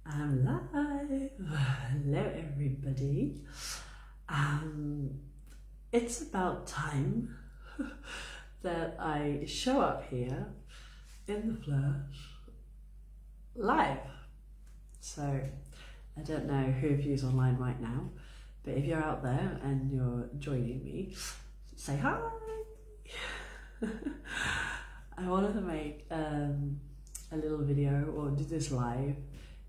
I'm live. Hello, everybody. It's about time that I show up here in the flesh live. So I don't know who of you is online right now, but if you're out there and you're joining me, say hi. I wanted to make a little video or do this live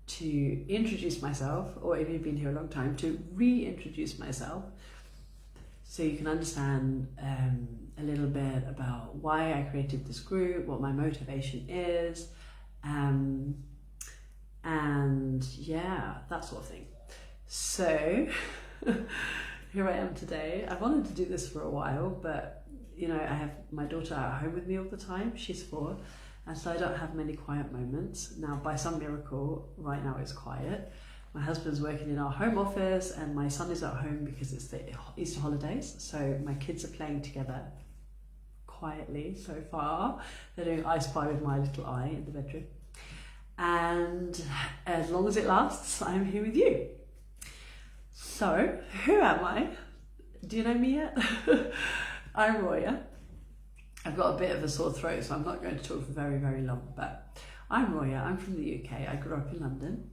to introduce myself, or if you've been here a long time, to reintroduce myself, so you can understand a little bit about why I created this group, what my motivation is, and yeah, that sort of thing. So here I am today. I wanted to do this for a while, but you know, I have my daughter at home with me all the time. She's 4. And so I don't have many quiet moments. Now, by some miracle, right now it's quiet. My husband's working in our home office and my son is at home because it's the Easter holidays. So my kids are playing together quietly so far. They're doing I Spy with my little eye in the bedroom. And as long as it lasts, I'm here with you. So, who am I? Do you know me yet? I'm Roya. I've got a bit of a sore throat, so I'm not going to talk for very, very long, but I'm Roya. I'm from the UK. I grew up in London,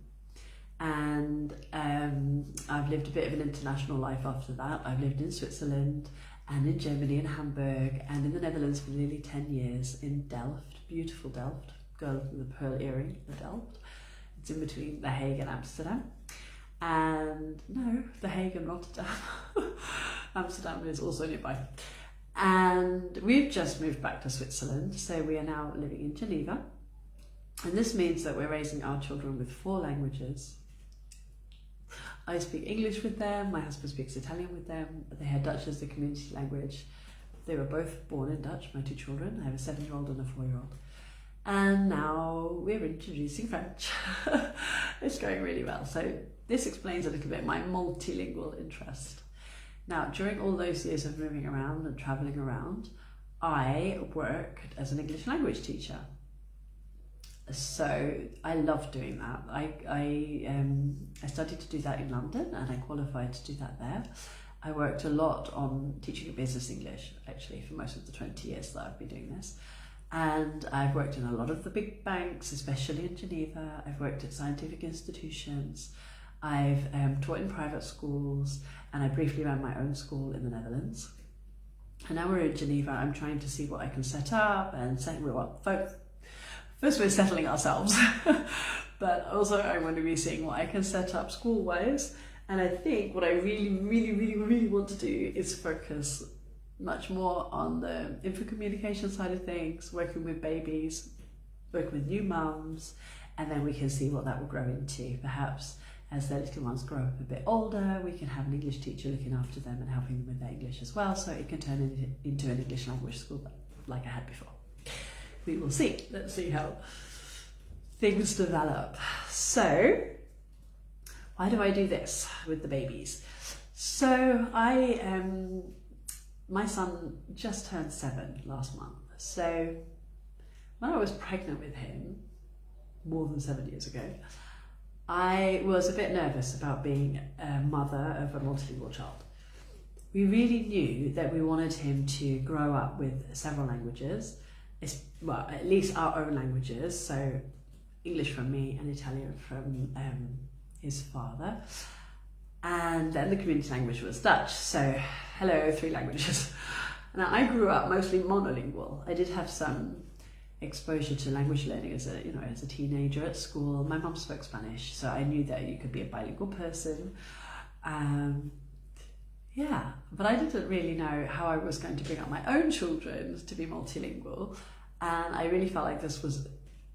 and I've lived a bit of an international life after that. I've lived in Switzerland and in Germany and Hamburg and in the Netherlands for nearly 10 years in Delft, beautiful Delft, girl with the pearl earring, the Delft. It's in between The Hague and Amsterdam. And no, The Hague and Rotterdam. Amsterdam is also nearby. And we've just moved back to Switzerland, so we are now living in Geneva. And this means that we're raising our children with 4 languages. I speak English with them, my husband speaks Italian with them, they had Dutch as the community language. They were both born in Dutch, my 2 children. I have a 7-year-old and a 4-year-old. And now we're introducing French. It's going really well. So this explains a little bit my multilingual interest. Now, during all those years of moving around and travelling around, I worked as an English language teacher. So I loved doing that. I studied to do that in London and I qualified to do that there. I worked a lot on teaching business English, actually, for most of the 20 years that I've been doing this. And I've worked in a lot of the big banks, especially in Geneva. I've worked at scientific institutions. I've taught in private schools, and I briefly ran my own school in the Netherlands. And now we're in Geneva. I'm trying to see what I can set up and first we're settling ourselves, but also I want to be seeing what I can set up school-wise. And I think what I really want to do is focus much more on the infant communication side of things, working with babies, working with new mums, and then we can see what that will grow into. Perhaps as their little ones grow up a bit older, we can have an English teacher looking after them and helping them with their English as well, so it can turn into an English language school like I had before. We will see. Let's see how things develop. So, why do I do this with the babies? So, my son just turned 7 last month. So, when I was pregnant with him, more than 7 years ago, I was a bit nervous about being a mother of a multilingual child. We really knew that we wanted him to grow up with several languages, well, at least our own languages, so English from me and Italian from his father. And then the community language was Dutch, so hello, 3 languages. Now, I grew up mostly monolingual. I did have some exposure to language learning as a teenager at school. My mum spoke Spanish, so I knew that you could be a bilingual person. Yeah, but I didn't really know how I was going to bring up my own children to be multilingual, and I really felt like this was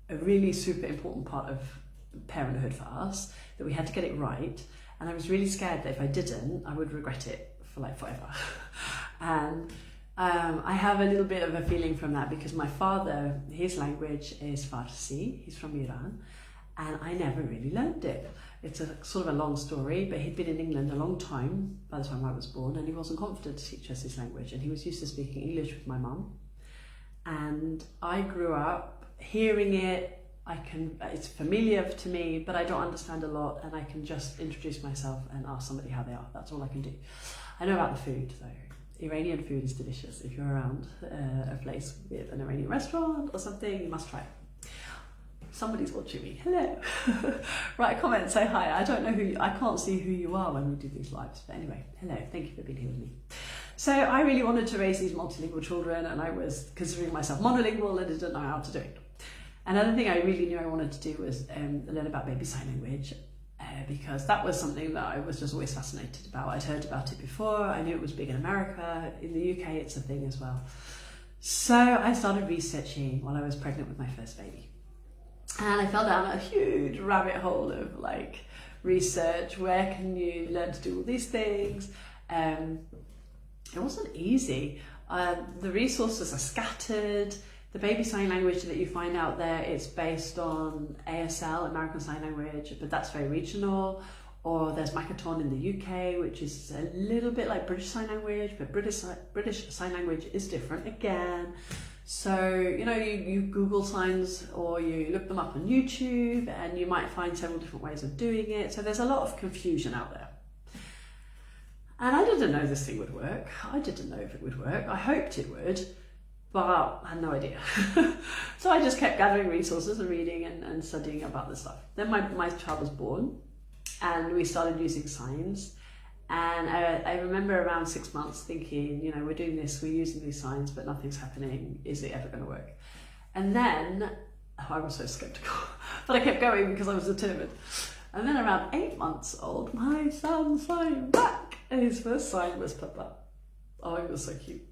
a really super important part of parenthood for us, that we had to get it right, and I was really scared that if I didn't, I would regret it for like forever. And I have a little bit of a feeling from that because my father, his language is Farsi, he's from Iran, and I never really learned it. It's a sort of a long story, but he'd been in England a long time by the time I was born, and he wasn't confident to teach us his language, and he was used to speaking English with my mum. And I grew up hearing it, it's familiar to me, but I don't understand a lot, and I can just introduce myself and ask somebody how they are. That's all I can do. I know about the food though. Iranian food is delicious. If you're around a place with an Iranian restaurant or something, you must try it. Somebody's watching me. Hello. Write a comment, say hi. I don't know I can't see who you are when we do these lives, but anyway, hello. Thank you for being here with me. So I really wanted to raise these multilingual children, and I was considering myself monolingual and didn't know how to do it. Another thing I really knew I wanted to do was learn about baby sign language, because that was something that I was just always fascinated about. I'd heard about it before. I knew it was big in America. In the UK, it's a thing as well. So I started researching while I was pregnant with my first baby. And I fell down a huge rabbit hole of like research. Where can you learn to do all these things? It wasn't easy. The resources are scattered. The baby sign language that you find out there is based on ASL, American Sign Language, but that's very regional. Or there's Makaton in the UK, which is a little bit like British Sign Language, but British Sign Language is different again. So, you Google signs or you look them up on YouTube and you might find several different ways of doing it. So there's a lot of confusion out there. And I didn't know this thing would work. I didn't know if it would work. I hoped it would, but I had no idea. So I just kept gathering resources and reading and studying about this stuff. Then my child was born and we started using signs. And I remember around 6 months thinking, we're doing this, we're using these signs, but nothing's happening. Is it ever going to work? And then, I was so skeptical, but I kept going because I was determined. And then around 8 months old, my son signed back, and his first sign was Papa. Oh, it was so cute.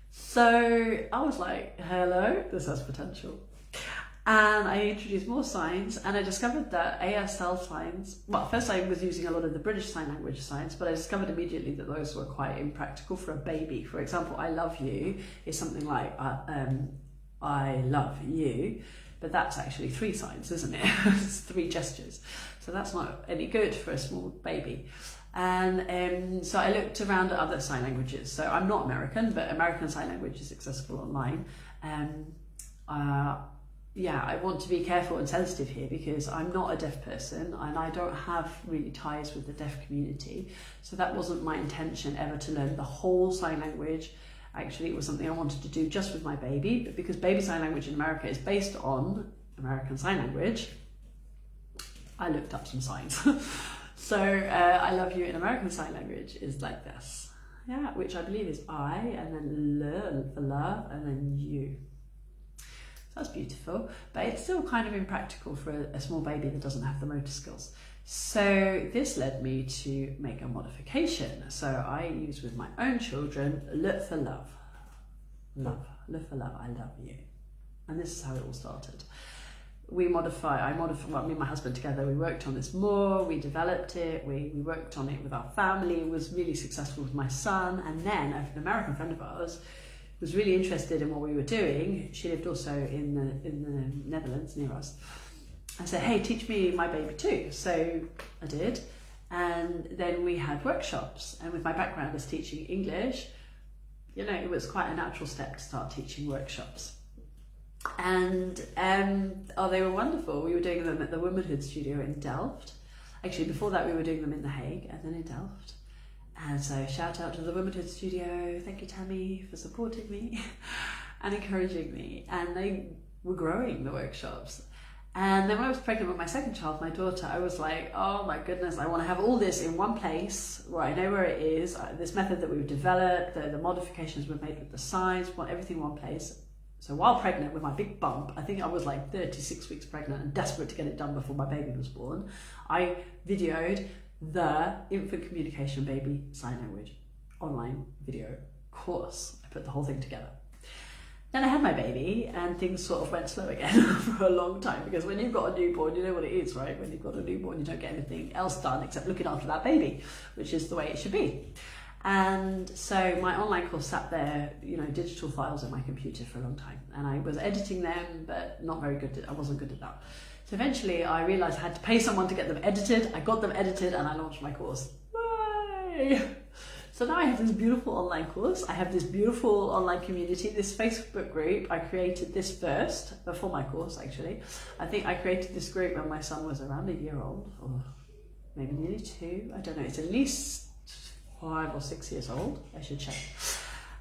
So I was like, hello, this has potential. And I introduced more signs, and I discovered that ASL signs, well, first I was using a lot of the British Sign Language signs, but I discovered immediately that those were quite impractical for a baby. For example, I love you is something like, I love you, but that's actually 3 signs, isn't it? It's 3 gestures. So that's not any good for a small baby. And so I looked around at other sign languages. So I'm not American, but American Sign Language is accessible online. I want to be careful and sensitive here because I'm not a deaf person and I don't have really ties with the deaf community. So that wasn't my intention ever to learn the whole sign language. Actually, it was something I wanted to do just with my baby, but because baby sign language in America is based on American Sign Language, I looked up some signs. So I love you in American Sign Language is like this, which I believe is I, and then le for love, and then you. That's beautiful, but it's still kind of impractical for a small baby that doesn't have the motor skills. So this led me to make a modification. So I use with my own children, le for love. Love, le for love, I love you. And this is how it all started. Me and my husband together, we worked on this more, we developed it, we worked on it with our family, it was really successful with my son, and then an American friend of ours was really interested in what we were doing. She lived also in the Netherlands near us. I said, hey, teach me my baby too. So I did. And then we had workshops. And with my background as teaching English, it was quite a natural step to start teaching workshops. And they were wonderful. We were doing them at the Womanhood Studio in Delft. Actually, before that, we were doing them in The Hague and then in Delft. And so shout out to the Womanhood Studio. Thank you, Tammy, for supporting me and encouraging me. And they were growing the workshops. And then when I was pregnant with my second child, my daughter, I was like, oh my goodness, I want to have all this in one place where I know where it is. This method that we've developed, the modifications we've made with the signs, want everything in one place. So while pregnant with my big bump, I think I was like 36 weeks pregnant and desperate to get it done before my baby was born, I videoed the Infant Communication Baby Sign Language online video course. I put the whole thing together. Then I had my baby and things sort of went slow again for a long time, because when you've got a newborn, you know what it is, right? When you've got a newborn, you don't get anything else done except looking after that baby, which is the way it should be. And so my online course sat there, digital files on my computer for a long time, and I was editing them, but not very good. I wasn't good at that. So eventually I realized I had to pay someone to get them edited. I got them edited and I launched my course. Yay! So now I have this beautiful online course. I have this beautiful online community, this Facebook group. I created this first, before my course actually. I think I created this group when my son was around a year old, or maybe nearly 2. I don't know. It's at least 5 or 6 years old. I should check.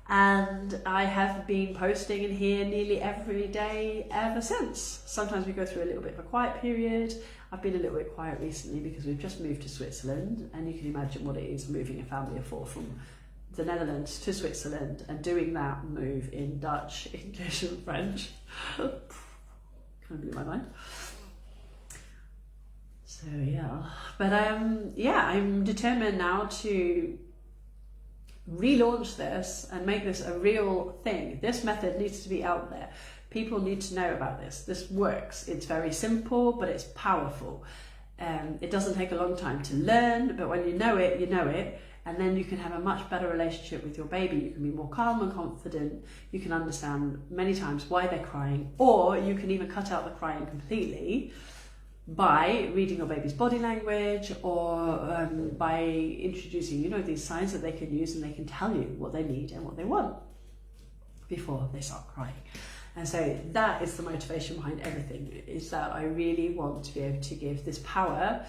And I have been posting in here nearly every day ever since. Sometimes we go through a little bit of a quiet period. I've been a little bit quiet recently because we've just moved to Switzerland, and you can imagine what it is moving a family of 4 from the Netherlands to Switzerland and doing that move in Dutch, English and French. Kind of blew my mind. So yeah, but I'm determined now to relaunch this and make this a real thing. This method needs to be out there. People need to know about this. This works. It's very simple, but it's powerful. It doesn't take a long time to learn, but when you know it, and then you can have a much better relationship with your baby. You can be more calm and confident. You can understand many times why they're crying, or you can even cut out the crying completely by reading your baby's body language, or by introducing, these signs that they can use, and they can tell you what they need and what they want before they start crying. And so that is the motivation behind everything, is that I really want to be able to give this power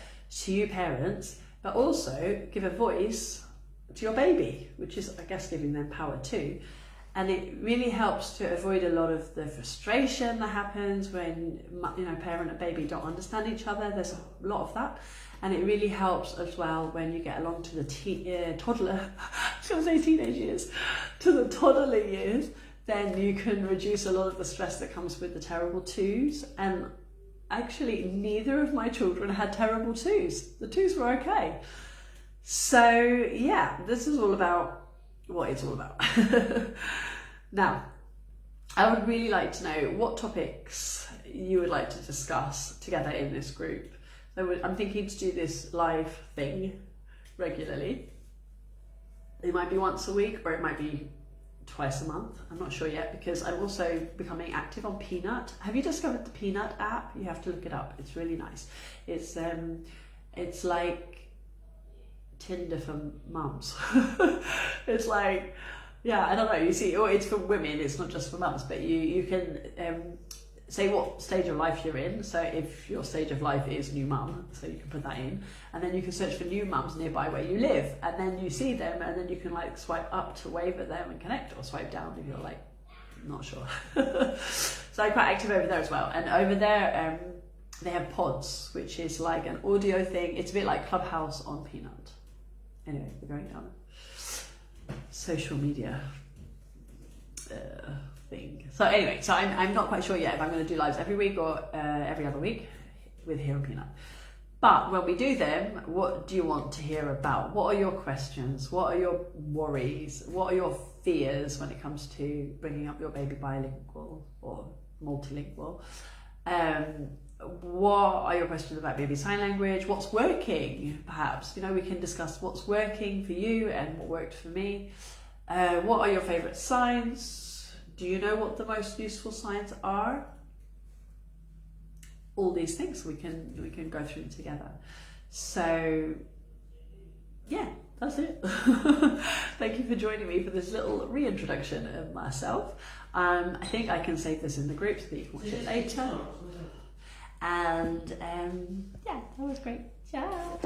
to you parents, but also give a voice to your baby, which is, I guess, giving them power too. And it really helps to avoid a lot of the frustration that happens when, parent and baby don't understand each other. There's a lot of that. And it really helps as well when you get along to the toddler, I was going to say teenage years, to the toddler years, then you can reduce a lot of the stress that comes with the terrible twos. And actually, neither of my children had terrible twos. The twos were okay. So yeah, this is all about what it's all about. Now, I would really like to know what topics you would like to discuss together in this group. So I'm thinking to do this live thing regularly. It might be once a week, or it might be twice a month. I'm not sure yet, because I'm also becoming active on Peanut. Have you discovered the Peanut app? You have to look it up. It's really nice. It's like Tinder for mums. It's like, yeah, I don't know. You see, it's for women. It's not just for mums, but you can say what stage of life you're in. So if your stage of life is new mum, so you can put that in, and then you can search for new mums nearby where you live, and then you see them, and then you can swipe up to wave at them and connect, or swipe down if you're not sure. So I'm quite active over there as well. And over there, they have pods, which is like an audio thing. It's a bit like Clubhouse on Peanut. Anyway, we're going down social media thing. So anyway, so I'm not quite sure yet if I'm going to do lives every week or every other week with Here on Peanut. But when we do them, what do you want to hear about? What are your questions? What are your worries? What are your fears when it comes to bringing up your baby bilingual or multilingual? What are your questions about baby sign language? What's working, perhaps? We can discuss what's working for you and what worked for me. What are your favourite signs? Do you know what the most useful signs are? All these things we can go through together. So yeah, that's it. Thank you for joining me for this little reintroduction of myself. I think I can save this in the group so that you can watch it later. And yeah, that was great. Ciao.